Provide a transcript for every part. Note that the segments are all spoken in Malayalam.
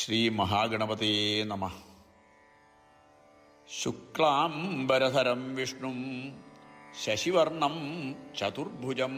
ശ്രീ മഹാഗണപതയേ നമഃ. ശുക്ലാംബരധരം വിഷ്ണും ശശിവർണം ചതുർഭുജം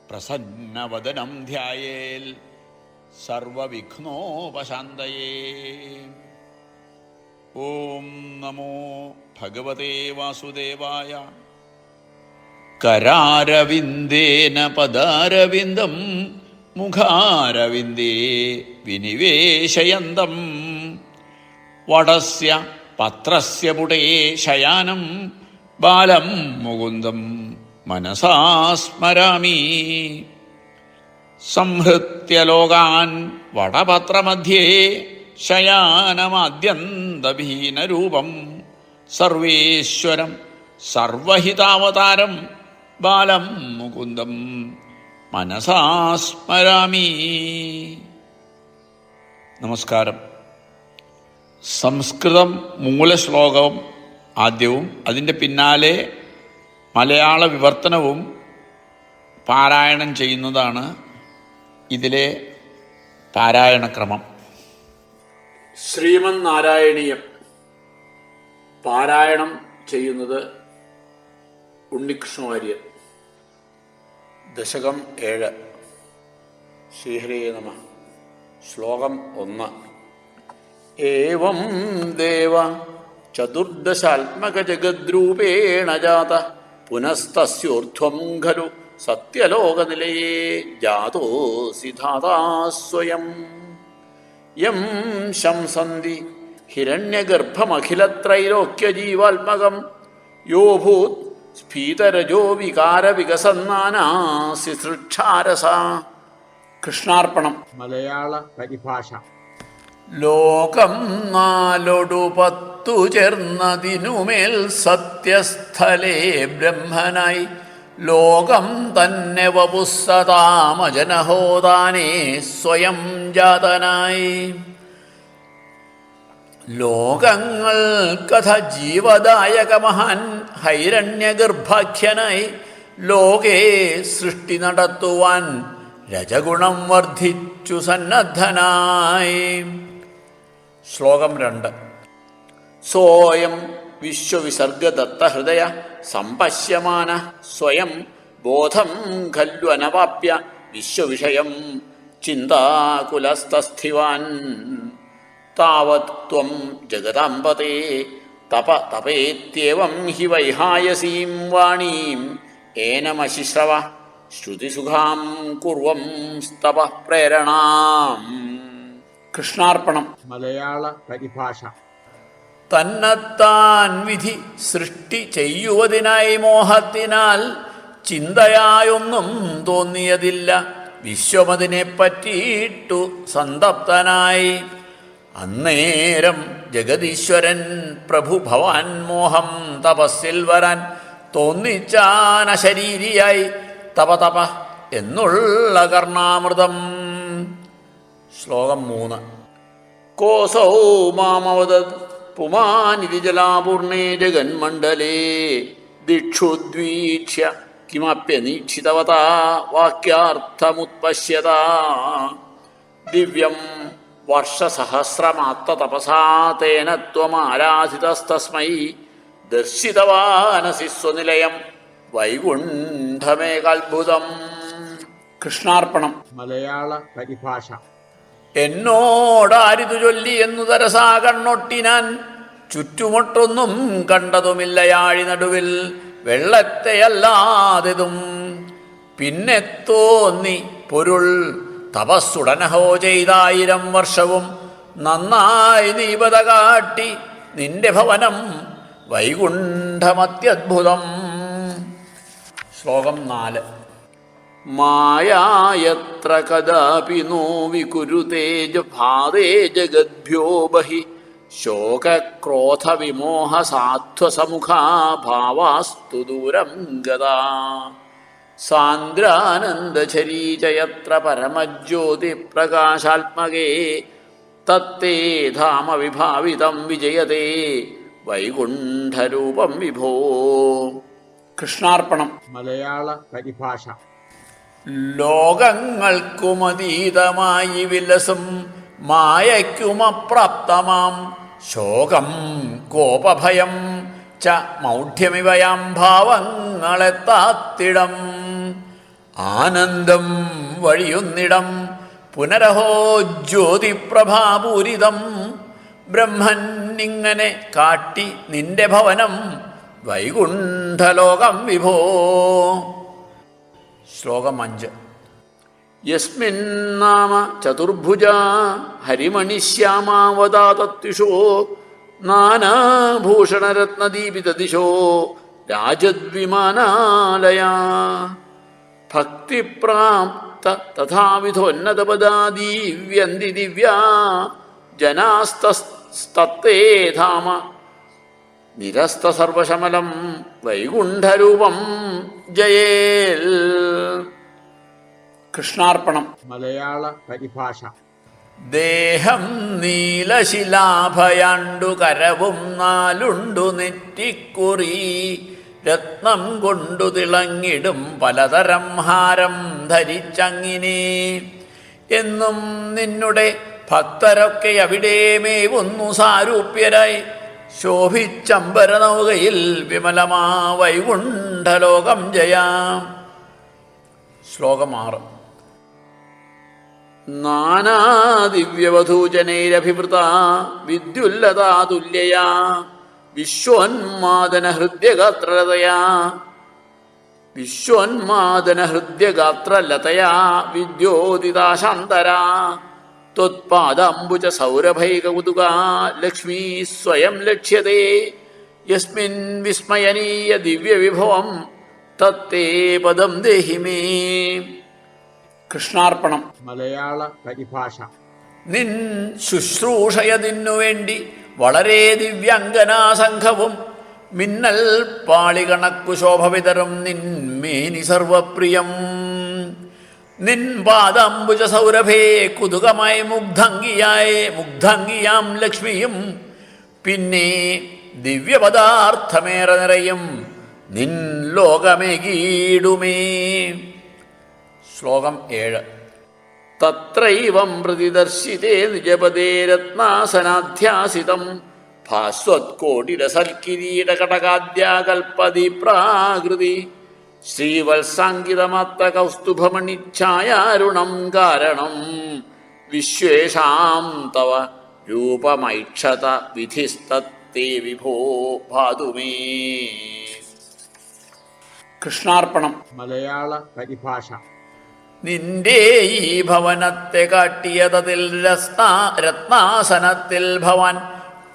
പ്രസന്നവദനം ധ്യായേൽ സർവവിഘ്നോപശാന്തയേ. ഓം നമോ ഭഗവതേ വാസുദേവായ. കരാരവിന്ദേന പദാരവിന്ദം മുഖാരവിന്ദേ വിനിവേശയന്തം വടസ്യ പത്രസ്യ പുടേ ശയാനം ബാലം മുകുന്ദം മനസാ സ്മരാമി. സംഹൃത്യ ലോകാൻ വടപത്രമധ്യേ ശയാനമാദ്യന്തഭീനരൂപം സർവേശ്വരം സർവഹിതാവതാരം ബാലം മുകുന്ദം മനസാ സ്മരാമി. നമസ്കാരം. സംസ്കൃതം മൂലശ്ലോകം ആദ്യവും അതിൻ്റെ പിന്നാലെ മലയാള വിവർത്തനവും പാരായണം ചെയ്യുന്നതാണ് ഇതിലെ പാരായണക്രമം. ശ്രീമന്നാരായണീയം പാരായണം ചെയ്യുന്നത് ഉണ്ണികൃഷ്ണവാര്യർ. ദശകം 7. ശ്രീഹരിയേ നമഃ. ശ്ലോകം 1. ഏവം ദേവ ചതുർദശാത്മകജഗദ്രൂപേണ ജാത പുനസ്തസ്യോർധ്വം ഖലു സത്യലോകനിലയേ ജാതോസി ധാതാ സ്വയം. യം ശംസന്തി ഹിരണ്യഗർഭമഖിലത്രൈലോക്യജീവാത്മകം യോ ഭൂത് സ്ഫീതരജോ വികാരവികസന്നാനാസി സൃക്ഷാരസ. കൃഷ്ണാർപ്പണം. മലയാള പരിഭാഷ. ലോകം 4 ചേർന്നതിനുമേൽ സത്യസ്ഥലേ ബ്രഹ്മനായി ലോകം തന്നെ വപുസ്സതാമജനഹോദാനേ സ്വയം ജാതനായി. ലോകങ്ങൾ കഥ ജീവദായകമഹാൻ ഹൈരണ്യഗർഭാഖ്യനായി ലോകേ സൃഷ്ടി നടത്തുവാൻ രജഗുണം വർദ്ധിച്ചു സന്നദ്ധനായി. ശ്ലോകം 2. സോയം വിശ്വവിസർഗദത്തഹൃദയ സംപശ്യമാന സ്വയം ബോധം ഖല്വനവാപ്യ വിശ്വവിഷയം ചിന്താകുലസ്ഥിവാൻ താവത് ത്വം ജഗദാംബതേ തപേത്യേവം ഹി വൈഹായസീം വാണീം ഏനമശിശ്രവ ശ്രുതിസുഖാം കുർവം സ്തപ പ്രേരണാം. കൃഷ്ണാർപ്പണം. മലയാള പരിഭാഷ. തന്നെത്താൻ വിധി സൃഷ്ടി ചെയ്യുവതിനായി മോഹത്തിനാൽ ചിന്തയായൊന്നും തോന്നിയതില്ല വിശ്വമതിനെ പറ്റിയിട്ടു സന്തപ്തനായി. അന്നേരം ജഗദീശ്വരൻ പ്രഭു ഭവാൻ മോഹം തപസ്സിൽ വരാൻ തോന്നിച്ചാനശരീരിയായി തപ തപ എന്നുള്ള കർണാമൃതം. ശ്ലോകം 3. കോസൗ മാമവദത് പുമാനിധി ജലാപൂർണേ ജഗന്മണ്ഡലേ ദിക്ഷുദ്വീക്ഷ്യ കിമപ്യനീക്ഷിതവതാ വാക്യാർത്ഥമുത്പശ്യത. ദിവ്യം വർഷസഹസ്രമാത്തതപസാ തേന ത്വമാരാധിതസ്തസ്മൈ ദർശിതവാനസി സ്വനിലയം വൈകുണ്ഠമേകാത്ഭുതം. കൃഷ്ണാർപ്പണം. മലയാള പരിഭാഷ. എന്നോടാരിതു ചൊല്ലി എന്നു തരസാ കണ്ണൊട്ടിനാൻ ചുറ്റുമൊട്ടൊന്നും കണ്ടതുമില്ലയാഴി നടുവിൽ വെള്ളത്തെയല്ലാതെതും പിന്നെ തോന്നി പൊരുൾ തപസ്സുടനഹോ ചെയ്തായിരം വർഷവും നന്നായി ദീപത കാട്ടി നിന്റെ ഭവനം വൈകുണ്ഠമത്യദ്ഭുതം. ശ്ലോകം 4. മായായത്ര കദാപി നോ വികുരുതേ ഭാതേ ജഗദ്ഭ്യോ ബഹി ശോകക്രോധവിമോഹ സാധ്വസമുഖാ ഭാവാസ്തു ദൂരം ഗതാ. സാന്ദ്രാനന്ദശരീചയത്ര പരമജ്യോതിപ്രകാശാത്മകേ തത്തേ ധാമ വിഭാവിതം വിജയതേ വൈകുണ്ഠരൂപം വിഭോ. കൃഷ്ണാർപ്പണം. മലയാള പരിഭാഷ. ലോകങ്ങൾക്കുമതീതമായി വിലസും മായയ്ക്കുമപ്രാപ്തമാം ശോകം കോപഭയം ച മൗഢ്യമിവയാം ഭാവങ്ങളെത്താത്തിടം ആനന്ദം വഴിയുന്നിടം പുനരഹോ ജ്യോതിപ്രഭാപൂരിതം ബ്രഹ്മന്നിങ്ങനെ കാട്ടി നിന്റെ ഭവനം വൈകുണ്ഠലോകം വിഭോ. ശ്ലോകം 5. യസ്മിന്നാമ ചതുർഭുജ ഹരിമണിശ്യാമാവതാതത്വിഷോ നാനാഭൂഷണരത്നദീപിതദിശോ രാജദ്വിമാനാലയാ ഭക്തിപ്രാപ്ത തഥാവിധോന്നതപദാ ദിവ്യന്തി ദിവ്യാ ജനാസ്തസ്തത്തേ ധാമ നിരസ്തസർവശമലം വൈകുണ്ഠരൂപം ജയേൽ. കൃഷ്ണാർപ്പണം. മലയാള പരിഭാഷ. ദേഹം നീലശിലാഭയാണ്ടു കരവും നാലുണ്ടു നെറ്റിക്കുറി രത്നം കൊണ്ടു തിളങ്ങിടും പലതരം ഹാരം ധരിച്ചങ്ങിനെ എന്നും നിന്നുടെ ഭക്തരൊക്കെ അവിടെ മേവുന്നു സാരൂപ്യരായി ശോഭിച്ചമ്പരനൗകയിൽ വിമലമാ വൈകുണ്ഠലോകം ജയാം. ശ്ലോകം 6. നാനാദിവ്യവധൂജനൈരഭിവൃത വിദ്യുല്ലതാ തുല്യയാ വിശ്വോന്മാദനഹൃദ്യഗാത്രലതയാ വിദ്യോദിതാശാന്തരാ ത്വത്പാദാംബുജ സൗരഭൈകൗതുകാ ലക്ഷ്മീ സ്വയം ലക്ഷ്യത്തെ യസ്മിൻ വിസ്മയനീയ ദിവ്യവിഭവം തത്തേ പദം ദേഹി മേ. കൃഷ്ണാർപ്പണം. മലയാള പരിഭാഷ. നിൻ ശുശ്രൂഷയതിനു വേണ്ടി വളരെ ദിവ്യംഗനാസംഘവും മിന്നൽ പാളികണക്കു ശോഭവിതരും നിന്മേനി സർവപ്രിയം നിൻ പാദാംബുജ സൗരഭേ കുതുകമായി മുഗ്ധംഗിയാം ലക്ഷ്മിയും പിന്നെ ദിവ്യപദാർത്ഥമേറെ നിറയും നിൻ ലോകമേകീടുമേ. ശ്ലോകം 7. തത്രൈവം പ്രതിദർശിതേ നിജപദേ രത്നാസനാധ്യാസിതം ഭാസ്വത്കോടിരസൽക്കിരീടകടകാദ്യാകൽപ്പതി പ്രാകൃതി ശ്രീവത്സാങ്കിതമാത്ര കൗസ്തുഭമണിച്ഛായാരുണം കാരണം വിശ്വേഷാം തവ രൂപമൈക്ഷത വിധിസ്തത്തേ വിഭോ ഭാതുമേ. കൃഷ്ണാർപ്പണം. മലയാള പരിഭാഷ. നിന്റെ ഈ ഭവനത്തെ കാട്ടിയതിൽ രത്നാസനത്തിൽ ഭവാൻ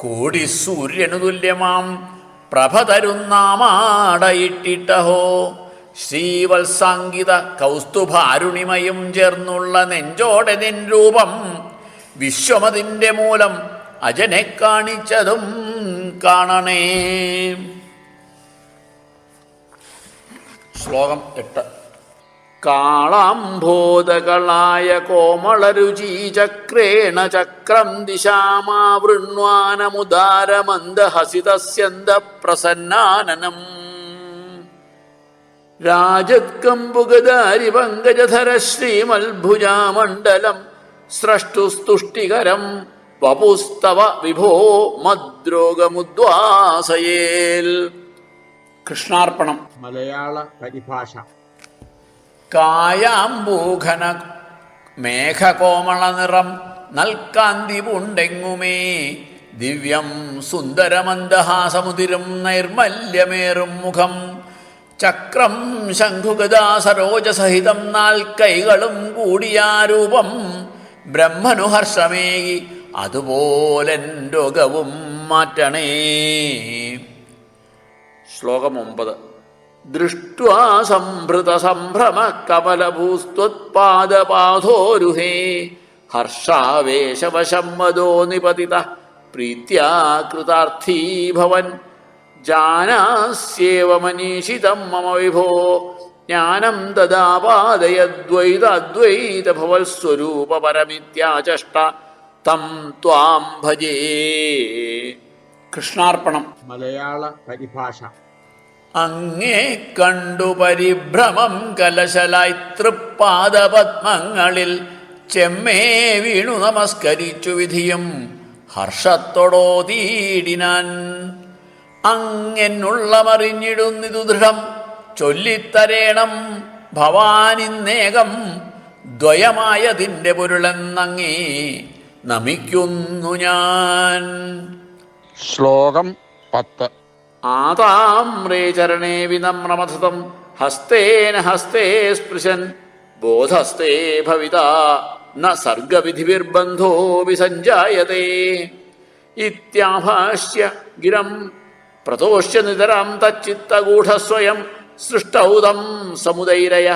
കോടി സൂര്യനു തുല്യമാം പ്രഭ തരുന്നാമാടയിട്ടിട്ടഹോ ശ്രീവത്സാങ്കിത കൗസ്തുഭാരുണിമയും ചേർന്നുള്ള നെഞ്ചോടെ നിൻ രൂപം വിശ്വമതിൻ്റെ മൂലം അജനെ കാണിച്ചതും കാണണേ. ശ്ലോകം 8. കാളാംബോധകളായ കോമളരുചീചക്രേണ ചക്രം ദിശാമാവൃണ്വാനമുദാരമന്ദഹസിതസ്യന്ദ പ്രസന്നാനനം രാജത്കമ്പുഗദാരി പങ്കജധര ശ്രീമൽഭുജാമണ്ഡലം സ്രഷ്ടുസ്തുഷ്ടികരം വപുസ്തവ വിഭോ മദ്രോഗമുദ്വാസയേൽ. കൃഷ്ണാർപ്പണം. മലയാള പരിഭാഷ. കായാംബൂഘന മേഘകോമള നിറം നൽകാന്തി പൂണ്ടെങ്ങുമേ ദിവ്യം സുന്ദരമന്ദഹാസമുതിരും നൈർമല്യമേറും മുഖം ചക്രം ശംഖുഗദാ സരോജസഹിതം നാൽക്കൈകളും കൂടിയാരൂപം ബ്രഹ്മനു ഹർഷമേകി അതുപോലെൻ രോഗവും മാറ്റണേ. ശ്ലോകം 9. ദൃഷ്ട്വാ സംഭൃത സംഭ്രമ കമലഭൂസ്ത്വത്പാദപാധോരുഹേ ഹർഷാവേശവശം മദോ നിപതിത പ്രീത്യാ കൃതാർത്ഥീ ഭവൻ ജാനാസ്യേവ മനീഷിതം മമ വിഭോ ജ്ഞാനം തദാ പാദയദ്വൈതാദ്വൈത ഭവൽസ്വരൂപ പരമിത്യാചഷ്ട തം ത്വാം ഭജേ. കൃഷ്ണാർപ്പണം. മലയാള പരിഭാഷ. അങ്ങേ കണ്ടു പരിഭ്രമം കലശലായി തൃപ്പാദപത്മങ്ങളിൽ ചെമ്മേ വീണു നമസ്കരിച്ചു വിധിയും ഹർഷത്തോടോതീടിനാൻ. അങ്ങെന്നുള്ള മറിഞ്ഞിടുന്നിതു ദൃഢം ചൊല്ലിത്തരേണം ഭവാനിന്നേകം ദ്വയമായതിൻ്റെ പൊരുളെന്നങ്ങേ നമിക്കുന്നു ഞാൻ. ശ്ലോകം 10. ആതാമ്രേ ചരണേ വിനമ്രമഥതം ഹസ്തേന ഹസ്തേ സ്പൃശൻ ബോധസ്തേ ഭവിതാ ന സർഗവിധിർബന്ധോ വിസഞ്ജായതേ ഇത്യാഭാഷ്യ ഗിരം പ്രതോഷ്യ നിതരാം തച്ചിത്തഗൂഢസ്വയം സൃഷ്ടൗതം സമുദൈരയ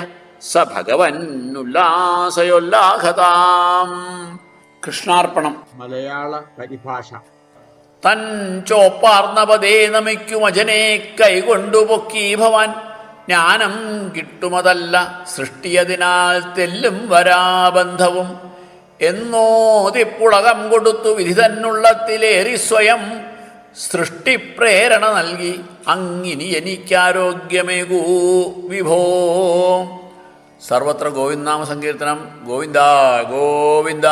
സ ഭഗവന്നുല്ലാസയോല്ലാഹതാം. കൃഷ്ണാർപ്പണം. മലയാള പരിഭാഷ. തൻ ചോപ്പാർന്നപതേ നമിക്കുമജനെ കൈകൊണ്ടുപൊക്കി ഭവാൻ. ജ്ഞാനം കിട്ടുമതല്ല സൃഷ്ടിയതിനാൽ തെല്ലും വരാബന്ധവും. എന്നോതിപ്പുളകം കൊടുത്തു വിധി തന്നുള്ളത്തിലേറി സ്വയം സൃഷ്ടിപ്രേരണ നൽകി അങ്ങിനി എനിക്കാരോഗ്യമേകൂ വിഭോ. സർവത്ര ഗോവിന്ദനാമ സങ്കീർത്തനം. ഗോവിന്ദ ഗോവിന്ദ.